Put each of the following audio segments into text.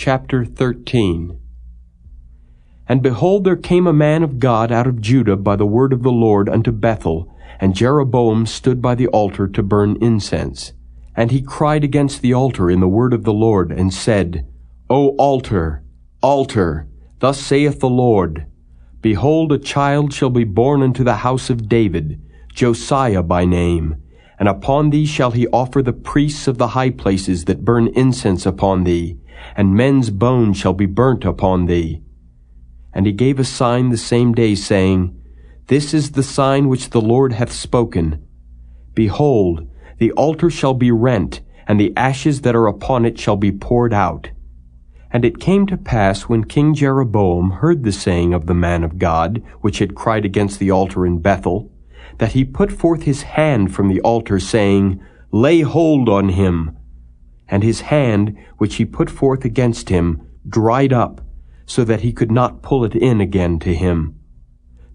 Chapter 13. And behold, there came a man of God out of Judah by the word of the Lord unto Bethel, and Jeroboam stood by the altar to burn incense. And he cried against the altar in the word of the Lord, and said, O altar, altar, thus saith the Lord, Behold, a child shall be born unto the house of David, Josiah by name, and upon thee shall he offer the priests of the high places that burn incense upon thee, and men's bones shall be burnt upon thee. And he gave a sign the same day, saying, This is the sign which the Lord hath spoken. Behold, the altar shall be rent, and the ashes that are upon it shall be poured out. And it came to pass, when King Jeroboam heard the saying of the man of God, which had cried against the altar in Bethel, that he put forth his hand from the altar, saying, Lay hold on him. And his hand, which he put forth against him, dried up, so that he could not pull it in again to him.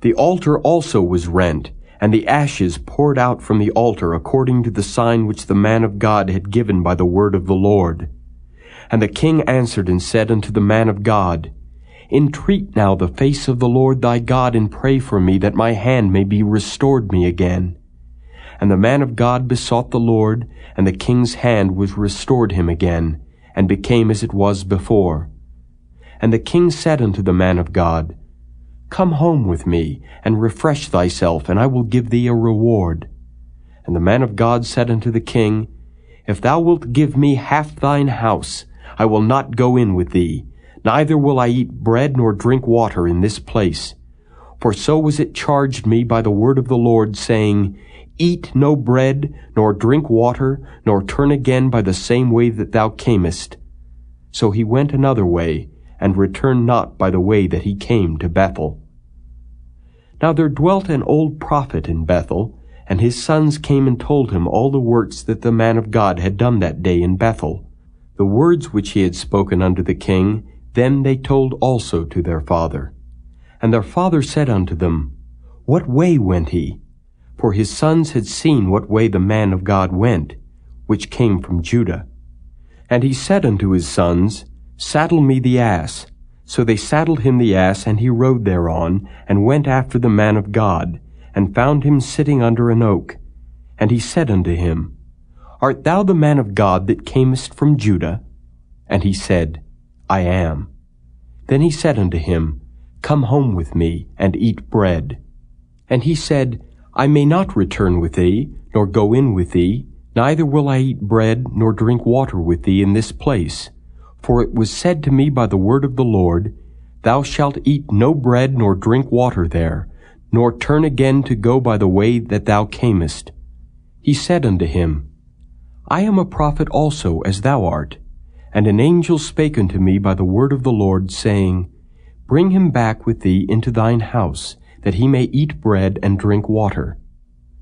The altar also was rent, and the ashes poured out from the altar, according to the sign which the man of God had given by the word of the Lord. And the king answered and said unto the man of God, Entreat now the face of the Lord thy God, and pray for me, that my hand may be restored me again. And the man of God besought the Lord, and the king's hand was restored him again, and became as it was before. And the king said unto the man of God, Come home with me, and refresh thyself, and I will give thee a reward. And the man of God said unto the king, If thou wilt give me half thine house, I will not go in with thee, neither will I eat bread nor drink water in this place. For so was it charged me by the word of the Lord, saying, Eat no bread, nor drink water, nor turn again by the same way that thou camest. So he went another way, and returned not by the way that he came to Bethel. Now there dwelt an old prophet in Bethel, and his sons came and told him all the works that the man of God had done that day in Bethel. The words which he had spoken unto the king, them they told also to their father. And their father said unto them, What way went he? For his sons had seen what way the man of God went, which came from Judah. And he said unto his sons, Saddle me the ass. So they saddled him the ass, and he rode thereon, and went after the man of God, and found him sitting under an oak. And he said unto him, Art thou the man of God that camest from Judah? And he said, I am. Then he said unto him, Come home with me, and eat bread. And he said, I may not return with thee, nor go in with thee, neither will I eat bread, nor drink water with thee in this place. For it was said to me by the word of the Lord, Thou shalt eat no bread nor drink water there, nor turn again to go by the way that thou camest. He said unto him, I am a prophet also, as thou art. And an angel spake unto me by the word of the Lord, saying, Bring him back with thee into thine house, that he may eat bread and drink water.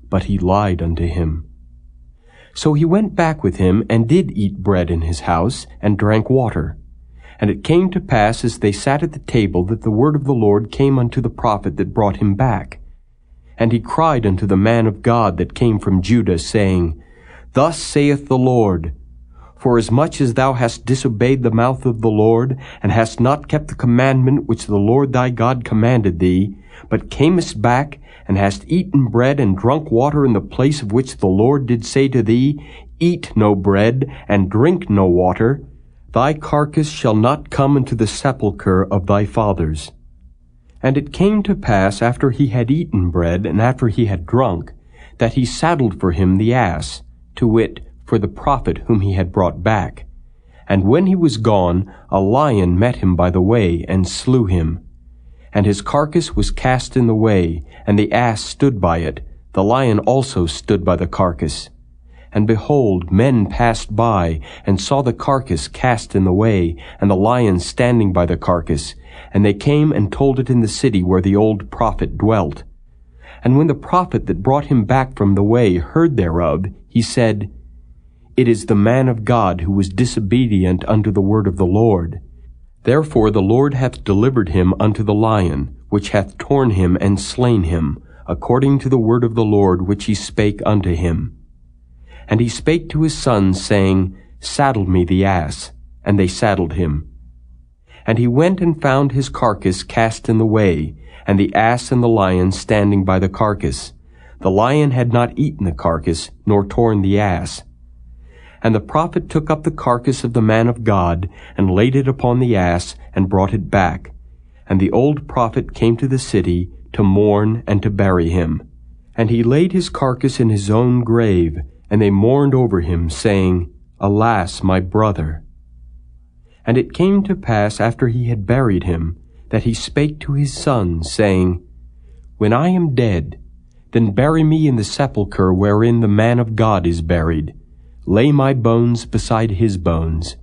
But he lied unto him. So he went back with him, and did eat bread in his house, and drank water. And it came to pass, as they sat at the table, that the word of the Lord came unto the prophet that brought him back. And he cried unto the man of God that came from Judah, saying, Thus saith the Lord, Forasmuch as thou hast disobeyed the mouth of the Lord, and hast not kept the commandment which the Lord thy God commanded thee, but camest back, and hast eaten bread and drunk water in the place of which the Lord did say to thee, Eat no bread, and drink no water, thy carcass shall not come into the sepulchre of thy fathers. And it came to pass, after he had eaten bread, and after he had drunk, that he saddled for him the ass, to wit, for the prophet whom he had brought back. And when he was gone, a lion met him by the way, and slew him. And his carcass was cast in the way, and the ass stood by it. The lion also stood by the carcass. And behold, men passed by, and saw the carcass cast in the way, and the lion standing by the carcass. And they came and told it in the city where the old prophet dwelt. And when the prophet that brought him back from the way heard thereof, he said, It is the man of God who was disobedient unto the word of the Lord. Therefore the Lord hath delivered him unto the lion, which hath torn him and slain him, according to the word of the Lord which he spake unto him. And he spake to his sons, saying, Saddle me the ass. And they saddled him. And he went and found his carcass cast in the way, and the ass and the lion standing by the carcass. The lion had not eaten the carcass, nor torn the ass. And the prophet took up the carcass of the man of God, and laid it upon the ass, and brought it back. And the old prophet came to the city, to mourn and to bury him. And he laid his carcass in his own grave, and they mourned over him, saying, Alas, my brother! And it came to pass, after he had buried him, that he spake to his sons, saying, When I am dead, then bury me in the sepulchre wherein the man of God is buried. Lay my bones beside his bones.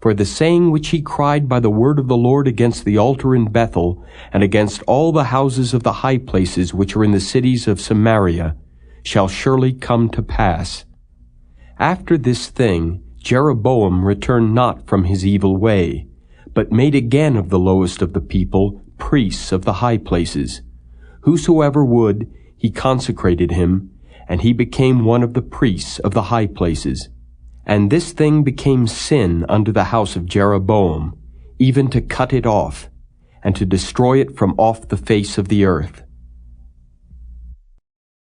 For the saying which he cried by the word of the Lord against the altar in Bethel, and against all the houses of the high places which are in the cities of Samaria, shall surely come to pass. After this thing, Jeroboam returned not from his evil way, but made again of the lowest of the people priests of the high places. Whosoever would, he consecrated him, and he became one of the priests of the high places. And this thing became sin unto the house of Jeroboam, even to cut it off, and to destroy it from off the face of the earth.